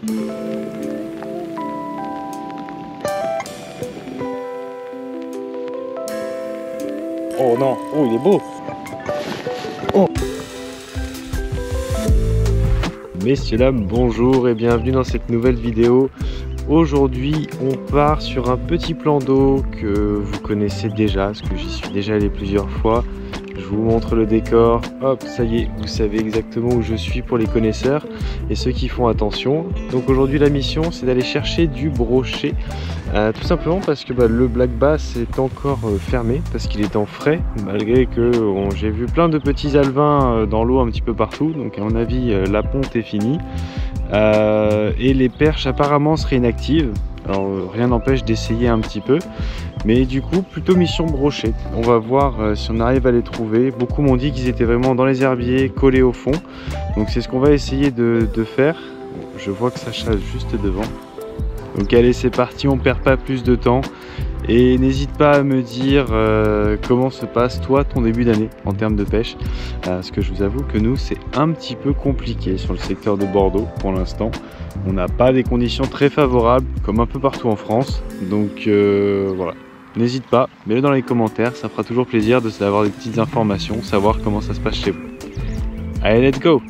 Oh non, oh il est beau. Oh. Messieurs, dames, bonjour et bienvenue dans cette nouvelle vidéo. Aujourd'hui, on part sur un petit plan d'eau que vous connaissez déjà, parce que j'y suis déjà allé plusieurs fois. Je vous montre le décor. Hop, ça y est, vous savez exactement où je suis pour les connaisseurs et ceux qui font attention. Donc aujourd'hui, la mission, c'est d'aller chercher du brochet. Tout simplement parce que le black bass est encore fermé, parce qu'il est en frais, malgré que j'ai vu plein de petits alevins dans l'eau un petit peu partout. Donc à mon avis, la ponte est finie. Et les perches apparemment seraient inactives. Alors rien n'empêche d'essayer un petit peu, mais du coup plutôt mission brochet. On va voir si on arrive à les trouver. Beaucoup m'ont dit qu'ils étaient vraiment dans les herbiers, collés au fond. Donc c'est ce qu'on va essayer de faire. Je vois que ça chasse juste devant. Donc allez, c'est parti, on perd pas plus de temps. Et n'hésite pas à me dire comment se passe toi ton début d'année en termes de pêche, parce que je vous avoue que nous c'est un petit peu compliqué sur le secteur de Bordeaux pour l'instant. On n'a pas des conditions très favorables comme un peu partout en France, donc voilà, n'hésite pas, mets-le dans les commentaires, ça fera toujours plaisir d'avoir des petites informations, savoir comment ça se passe chez vous. Allez, let's go!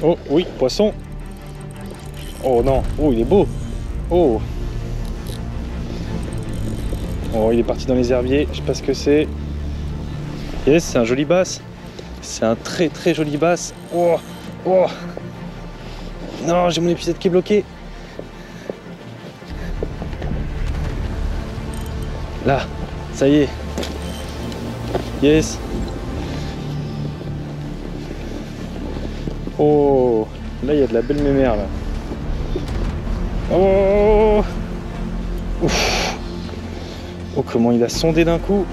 Oh oui, poisson. Oh non, oh il est beau. Oh. Oh, il est parti dans les herbiers, je sais pas ce que c'est. Yes, c'est un joli bass. C'est un très très joli bass. Oh, oh. Non, j'ai mon épisode qui est bloqué. Là, ça y est. Yes. Oh, là il y a de la belle mémère là. Oh, ouf. Oh, comment il a sondé d'un coup.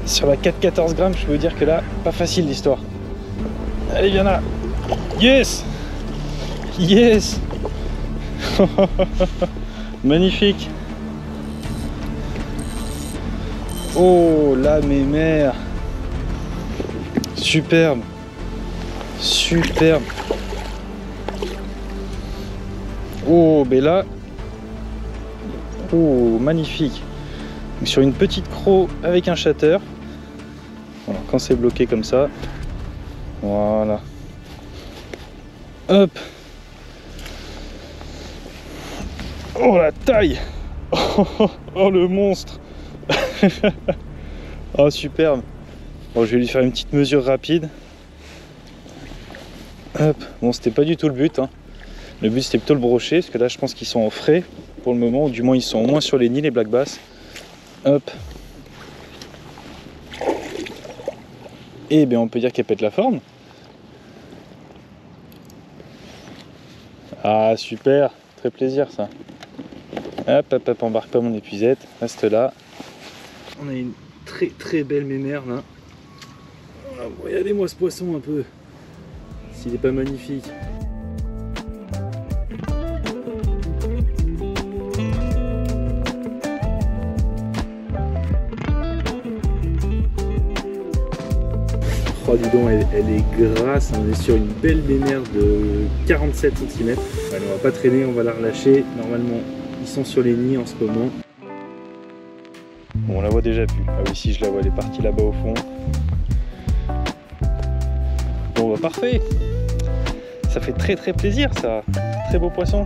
Sur la 4,14 grammes, je peux vous dire que là, pas facile l'histoire. Allez, viens là. Yes. Yes. Magnifique. Oh, la mémère. Superbe. Superbe. Oh, mais là, oh, magnifique. Donc, sur une petite croc avec un shatter. Voilà, quand c'est bloqué comme ça, voilà. Hop. Oh la taille. Oh le monstre. Oh superbe. Bon, je vais lui faire une petite mesure rapide. Hop. Bon, c'était pas du tout le but, hein. Le but c'était plutôt le brochet, parce que là je pense qu'ils sont en frais pour le moment, ou du moins ils sont au moins sur les nids, les black bass. Hop. Et bien on peut dire qu'elle pète la forme. Ah super, très plaisir ça. Hop, hop, hop, embarque pas mon épuisette, reste là. On a une très très belle mémère là. Regardez-moi ce poisson un peu, s'il n'est pas magnifique. Oh dis donc, elle est grasse, on est sur une belle mémère de 47 cm. Allez, on va pas traîner, on va la relâcher. Normalement, ils sont sur les nids en ce moment. Bon, on la voit déjà plus. Ah oui, si je la vois, elle est partie là-bas au fond. Bon, bah parfait. Ça fait très très plaisir ça. Très beau poisson.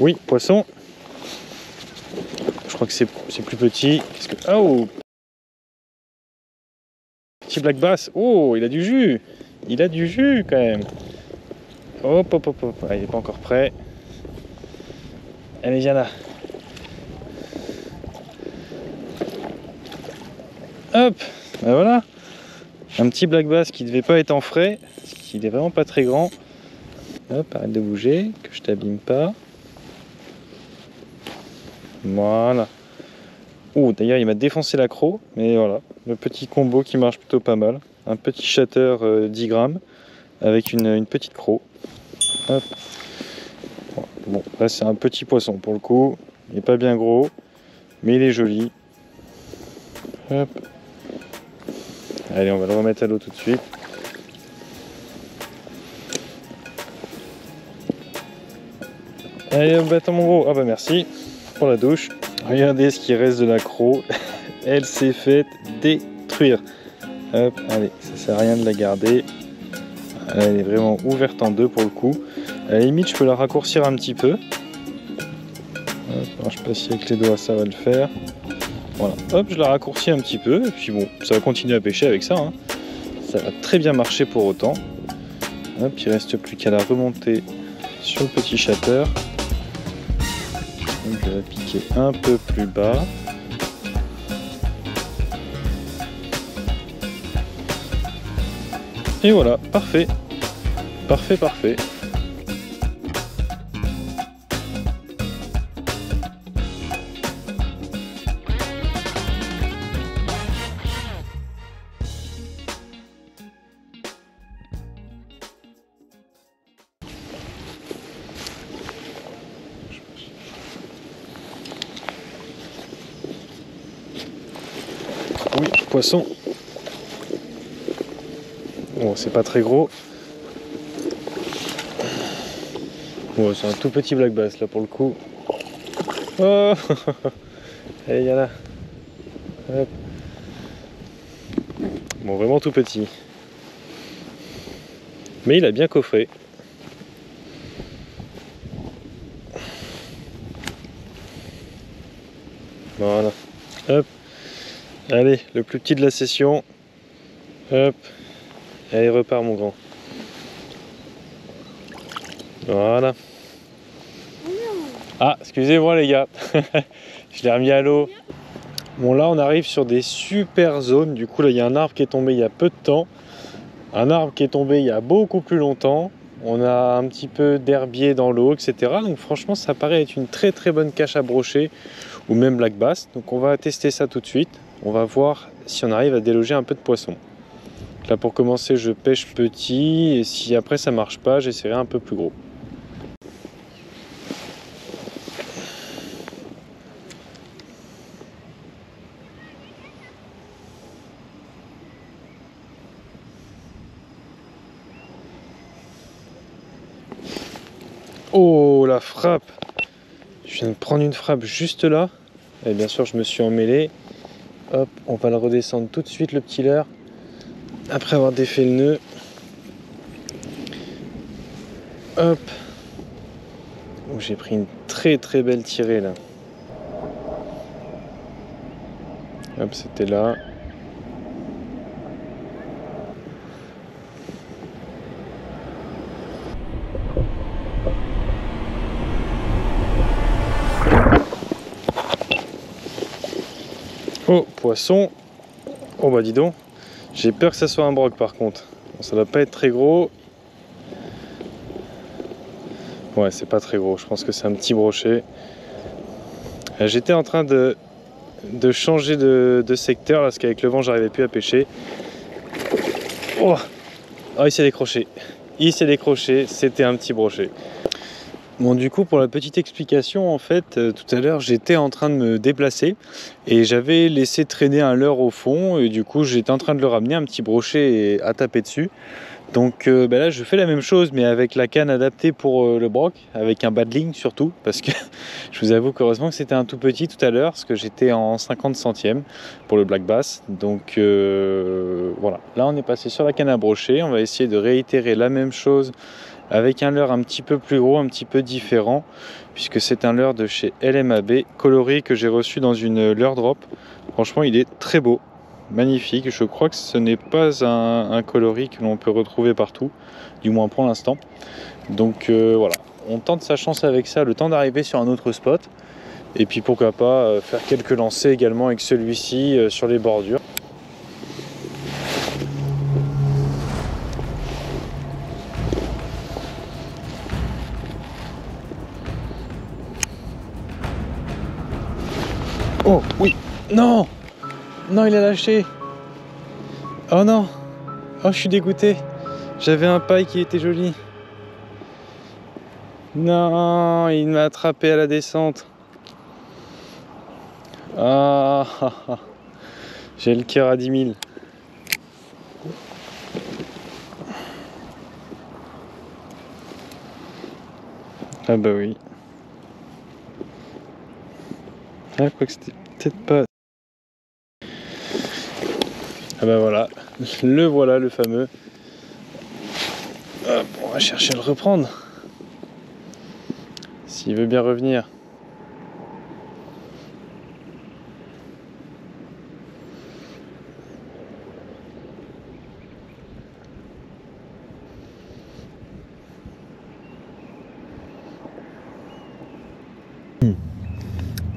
Oui, poisson. Je crois que c'est plus petit. Qu'est-ce que... Oh! Petit black bass. Oh, il a du jus. Il a du jus quand même. Hop, hop, hop, hop. Ah, il n'est pas encore prêt. Allez, viens là. Hop, ben voilà. Un petit black bass qui devait pas être en frais. Il est vraiment pas très grand. Hop, arrête de bouger, que je t'abîme pas. Voilà. Oh, d'ailleurs, il m'a défoncé l'accro. Mais voilà, le petit combo qui marche plutôt pas mal. Un petit shatter 10 grammes avec une petite croc. Hop. Bon, là c'est un petit poisson pour le coup. Il n'est pas bien gros, mais il est joli. Hop. Allez, on va le remettre à l'eau tout de suite. Allez, attends mon gros. Ah bah merci pour la douche. Regardez ce qui reste de l'accro. Elle s'est faite détruire. Hop, allez, ça sert à rien de la garder. Elle est vraiment ouverte en deux pour le coup. À la limite, je peux la raccourcir un petit peu. Hop, alors je sais pas si avec les doigts ça va le faire. Voilà, hop, je la raccourcis un petit peu. Et puis bon, ça va continuer à pêcher avec ça. Hein. Ça va très bien marcher pour autant. Hop, il reste plus qu'à la remonter sur le petit shatter. Donc, je vais la piquer un peu plus bas. Et voilà, parfait. Parfait, parfait. Oui, poisson. Bon, c'est pas très gros. Bon, c'est un tout petit black bass là pour le coup. Oh. Allez, il y en a. Hop. Bon, vraiment tout petit. Mais il a bien coffré. Voilà. Hop. Allez, le plus petit de la session. Hop. Allez, repart mon grand. Voilà. Ah, excusez-moi les gars. Je l'ai remis à l'eau. Bon, là on arrive sur des super zones. Du coup là il y a un arbre qui est tombé il y a peu de temps. Un arbre qui est tombé il y a beaucoup plus longtemps. On a un petit peu d'herbier dans l'eau, etc. Donc franchement ça paraît être une très très bonne cache à brocher ou même black bass. Donc on va tester ça tout de suite. On va voir si on arrive à déloger un peu de poisson. Là pour commencer je pêche petit et si après ça marche pas j'essaierai un peu plus gros. Oh la frappe! Je viens de prendre une frappe juste là. Et bien sûr je me suis emmêlé. Hop, on va le redescendre tout de suite le petit leurre. Après avoir défait le nœud. Hop. Oh, j'ai pris une très très belle tirée là. Hop, c'était là. Oh, poisson. Oh bah dis donc. J'ai peur que ça soit un broc par contre. Bon, ça doit pas être très gros. Ouais, c'est pas très gros. Je pense que c'est un petit brochet. J'étais en train de changer de secteur parce qu'avec le vent, j'arrivais plus à pêcher. Oh, oh il s'est décroché. Il s'est décroché. C'était un petit brochet. Bon, du coup, pour la petite explication, en fait, tout à l'heure, j'étais en train de me déplacer et j'avais laissé traîner un leurre au fond et du coup, j'étais en train de le ramener, un petit brochet à taper dessus. Donc là, je fais la même chose, mais avec la canne adaptée pour le broc, avec un badling surtout, parce que je vous avoue qu'heureusement que c'était un tout petit tout à l'heure, parce que j'étais en 50 centièmes pour le black bass. Donc voilà, là on est passé sur la canne à brocher, on va essayer de réitérer la même chose avec un leurre un petit peu plus gros, un petit peu différent, puisque c'est un leurre de chez LMAB, coloré, que j'ai reçu dans une leurre drop. Franchement, il est très beau, magnifique. Je crois que ce n'est pas un coloris que l'on peut retrouver partout, du moins pour l'instant. Donc voilà, on tente sa chance avec ça, le temps d'arriver sur un autre spot. Et puis pourquoi pas faire quelques lancers également avec celui-ci sur les bordures. Oh oui, non, non, il a lâché. Oh non, oh je suis dégoûté. J'avais un paille qui était joli. Non, il m'a attrapé à la descente. Ah, ah, ah. J'ai le cœur à 10 000. Ah bah oui. Ah, quoi que c'était peut-être pas. Ah bah voilà, le fameux. Hop, on va chercher à le reprendre. S'il veut bien revenir.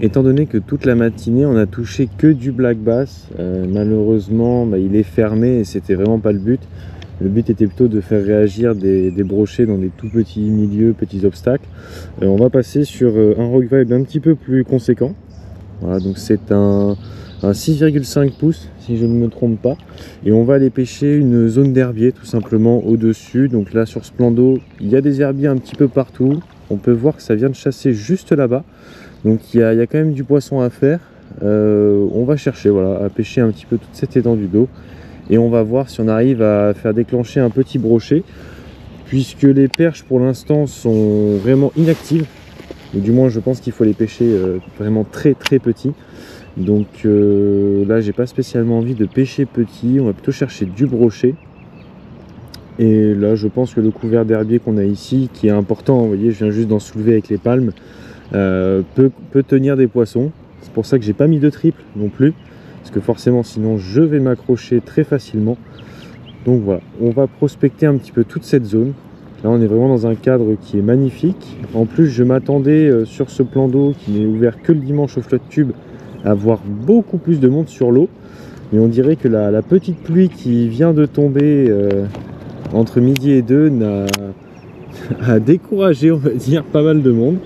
Étant donné que toute la matinée on a touché que du black bass, malheureusement il est fermé et c'était vraiment pas le but. Le but était plutôt de faire réagir des brochets dans des tout petits milieux, petits obstacles. On va passer sur un rock vibe un petit peu plus conséquent. Voilà, donc c'est un 6,5 pouces si je ne me trompe pas. Et on va aller pêcher une zone d'herbier tout simplement au-dessus. Donc là sur ce plan d'eau, il y a des herbiers un petit peu partout. On peut voir que ça vient de chasser juste là-bas. Donc il y a quand même du poisson à faire. On va chercher à pêcher un petit peu toute cette étendue d'eau. Et on va voir si on arrive à faire déclencher un petit brochet. Puisque les perches pour l'instant sont vraiment inactives. Ou du moins je pense qu'il faut les pêcher vraiment très petits. Donc là j'ai pas spécialement envie de pêcher petit. On va plutôt chercher du brochet. Et là je pense que le couvert d'herbier qu'on a ici, qui est important, vous voyez je viens juste d'en soulever avec les palmes, peut tenir des poissons. C'est pour ça que j'ai pas mis de triple non plus, parce que forcément sinon je vais m'accrocher très facilement. Donc voilà, on va prospecter un petit peu toute cette zone. Là on est vraiment dans un cadre qui est magnifique. En plus je m'attendais sur ce plan d'eau qui n'est ouvert que le dimanche au flotte tube à voir beaucoup plus de monde sur l'eau. Mais on dirait que la petite pluie qui vient de tomber entre midi et 2 a découragé, on va dire, pas mal de monde.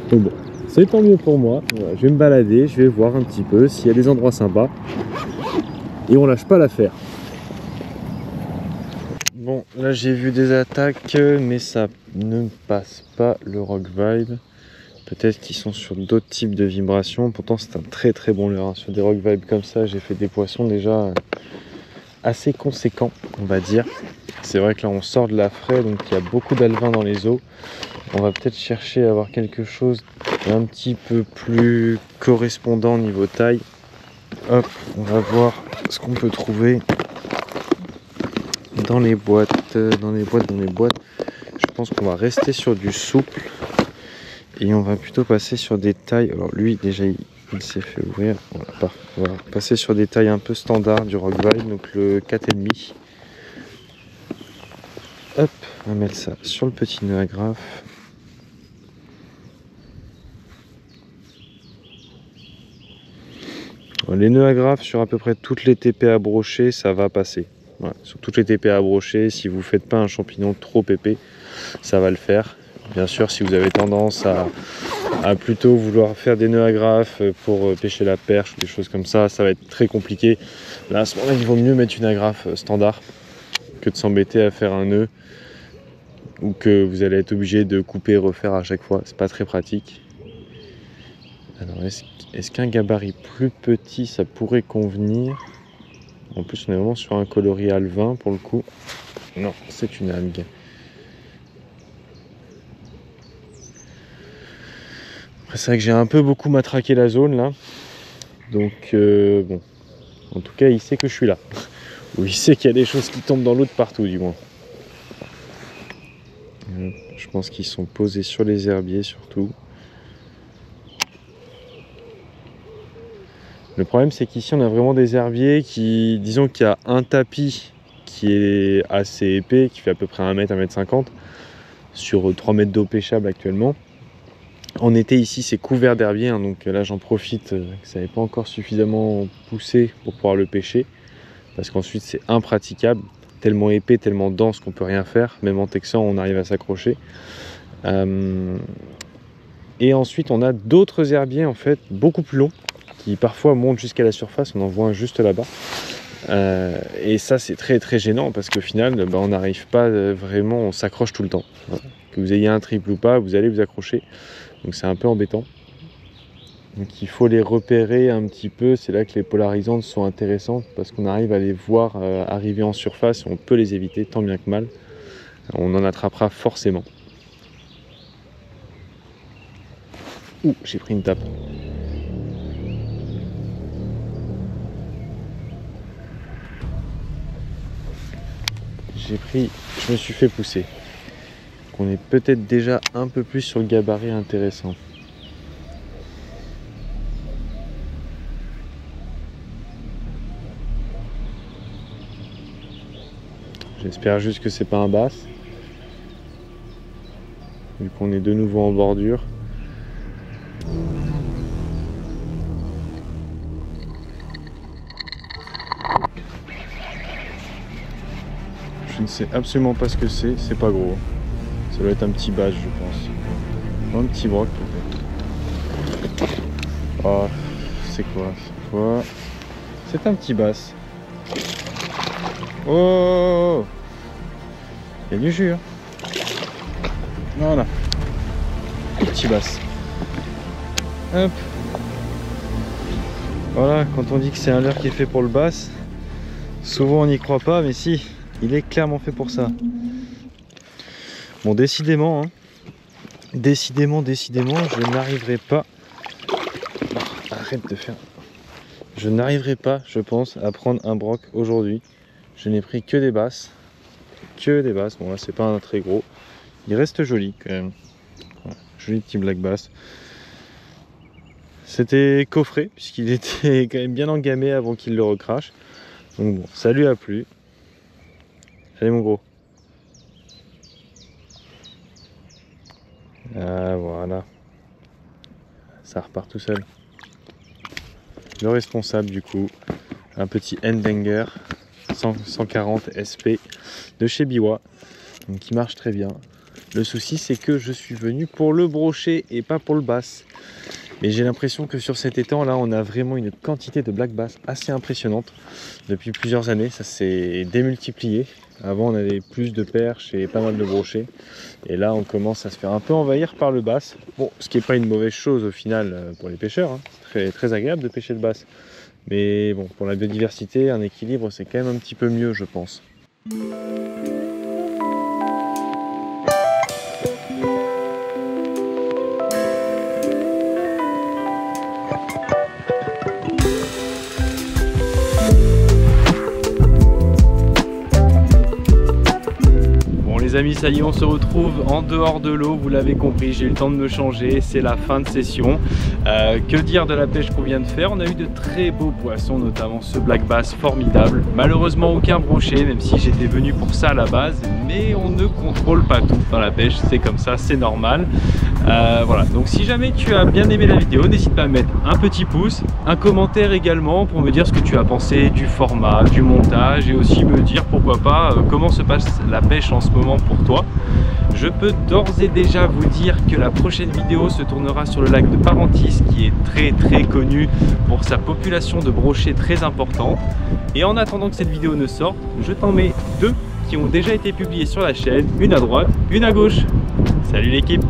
Donc bon, c'est tant mieux pour moi. Voilà, je vais me balader, je vais voir un petit peu s'il y a des endroits sympas. Et on lâche pas l'affaire. Bon, là j'ai vu des attaques, mais ça ne passe pas le rock vibe. Peut-être qu'ils sont sur d'autres types de vibrations. Pourtant c'est un très bon leurre. Sur des rock vibes comme ça, j'ai fait des poissons déjà assez conséquents, on va dire. C'est vrai que là on sort de la fraie, donc il y a beaucoup d'alevins dans les eaux. On va peut-être chercher à avoir quelque chose d'un petit peu plus correspondant au niveau taille. Hop, on va voir ce qu'on peut trouver dans les boîtes. Je pense qu'on va rester sur du souple et on va plutôt passer sur des tailles. Alors lui déjà il s'est fait ouvrir. On va passer sur des tailles un peu standards du rock vibe, donc le 4,5. Hop, on va mettre ça sur le petit nœud agrafe. Les nœuds agrafes sur à peu près toutes les TP à brocher, ça va passer. Voilà, sur toutes les TP à brocher, si vous ne faites pas un champignon trop épais, ça va le faire. Bien sûr, si vous avez tendance à plutôt vouloir faire des nœuds agrafes pour pêcher la perche ou des choses comme ça, ça va être très compliqué. Là, à ce moment-là, il vaut mieux mettre une agrafe standard que de s'embêter à faire un nœud ou que vous allez être obligé de couper et refaire à chaque fois. C'est pas très pratique. Alors, est-ce qu'un gabarit plus petit, ça pourrait convenir? En plus, on est vraiment sur un coloris alevin pour le coup. Non, c'est une algue. Après, c'est vrai que j'ai un peu beaucoup matraqué la zone là. Donc, bon. En tout cas, il sait que je suis là. Ou il sait qu'il y a des choses qui tombent dans l'eau de partout, du moins. Je pense qu'ils sont posés sur les herbiers surtout. Le problème c'est qu'ici on a vraiment des herbiers qui, disons qu'il y a un tapis qui est assez épais, qui fait à peu près 1 mètre, 1,50 m sur 3 mètres d'eau pêchable actuellement. En été ici c'est couvert d'herbiers, hein, donc là j'en profite que ça n'avait pas encore suffisamment poussé pour pouvoir le pêcher, parce qu'ensuite c'est impraticable, tellement épais, tellement dense qu'on peut rien faire, même en texan on arrive à s'accrocher. Et ensuite on a d'autres herbiers en fait beaucoup plus longs, qui parfois montent jusqu'à la surface, on en voit un juste là-bas. Et ça c'est très gênant parce qu'au final on n'arrive pas vraiment, on s'accroche tout le temps. Que vous ayez un triple ou pas, vous allez vous accrocher. Donc c'est un peu embêtant. Donc il faut les repérer un petit peu, c'est là que les polarisantes sont intéressantes parce qu'on arrive à les voir arriver en surface et on peut les éviter tant bien que mal. On en attrapera forcément. Ouh, j'ai pris une tape. Je me suis fait pousser. On est peut-être déjà un peu plus sur le gabarit intéressant. J'espère juste que c'est pas un bass, vu qu'on est de nouveau en bordure. Je ne sais absolument pas ce que c'est pas gros. Ça doit être un petit bass, je pense. Un petit broc peut-être. Oh, c'est quoi? C'est un petit bass. Oh, il y a du jus. Hein. Voilà. Petit bass. Hop. Voilà, quand on dit que c'est un leurre qui est fait pour le bass, souvent on n'y croit pas, mais si, il est clairement fait pour ça. Bon, décidément, hein. Décidément, je n'arriverai pas. Oh, arrête de faire. Je n'arriverai pas, je pense, à prendre un broc aujourd'hui. Je n'ai pris que des basses. Bon, là, c'est pas un très gros. Il reste joli quand même. Voilà, joli petit black bass. C'était coffré, puisqu'il était quand même bien engamé avant qu'il le recrache. Donc bon, ça lui a plu. Allez, mon gros. Ah, voilà, ça repart tout seul. Le responsable du coup, un petit Endanger 140 SP de chez Biwa, donc qui marche très bien. Le souci c'est que je suis venu pour le brocher et pas pour le bass. Mais j'ai l'impression que sur cet étang là on a vraiment une quantité de black bass assez impressionnante. Depuis plusieurs années ça s'est démultiplié. Avant on avait plus de perches et pas mal de brochets. Et là on commence à se faire un peu envahir par le bass. Bon, ce qui n'est pas une mauvaise chose au final pour les pêcheurs. Hein. C'est très agréable de pêcher le bass. Mais bon, pour la biodiversité, un équilibre c'est quand même un petit peu mieux je pense. Les amis, ça y est, on se retrouve en dehors de l'eau, vous l'avez compris, j'ai eu le temps de me changer, c'est la fin de session. Que dire de la pêche qu'on vient de faire? On a eu de très beaux poissons, notamment ce black bass formidable. Malheureusement aucun brochet, même si j'étais venu pour ça à la base, mais on ne contrôle pas tout dans la pêche, c'est comme ça, c'est normal. Voilà, donc si jamais tu as bien aimé la vidéo, n'hésite pas à mettre un petit pouce, un commentaire également pour me dire ce que tu as pensé du format, du montage et aussi me dire pourquoi pas comment se passe la pêche en ce moment pour toi. Je peux d'ores et déjà vous dire que la prochaine vidéo se tournera sur le lac de Parentis qui est très connu pour sa population de brochets très importante. Et en attendant que cette vidéo ne sorte, je t'en mets deux qui ont déjà été publiées sur la chaîne, une à droite, une à gauche. Salut l'équipe!